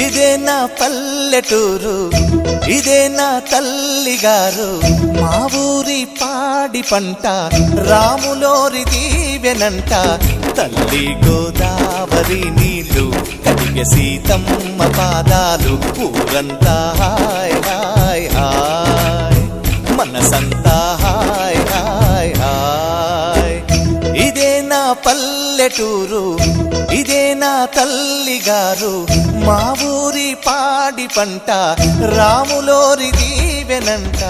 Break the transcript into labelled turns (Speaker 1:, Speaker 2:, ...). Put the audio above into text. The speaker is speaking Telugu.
Speaker 1: ఇదే నా పల్లెటూరు, ఇదే నా తల్లిగారు. మా ఊరి పాడి పంట రాములోరి దీవెనంట. తల్లి గోదావరి నీళ్ళు కడిగే సీతమ్మ పాదాలు. ఊరంతా హాయ్ హాయ్ హాయ్, మనసంతా హాయ్ హాయ్ హాయ్. ఇదే నా పల్లెటూరు, ఇదే నా తల్లిగారు. మా ఊరి పాడి పంట రాములోరి దీవెనంట.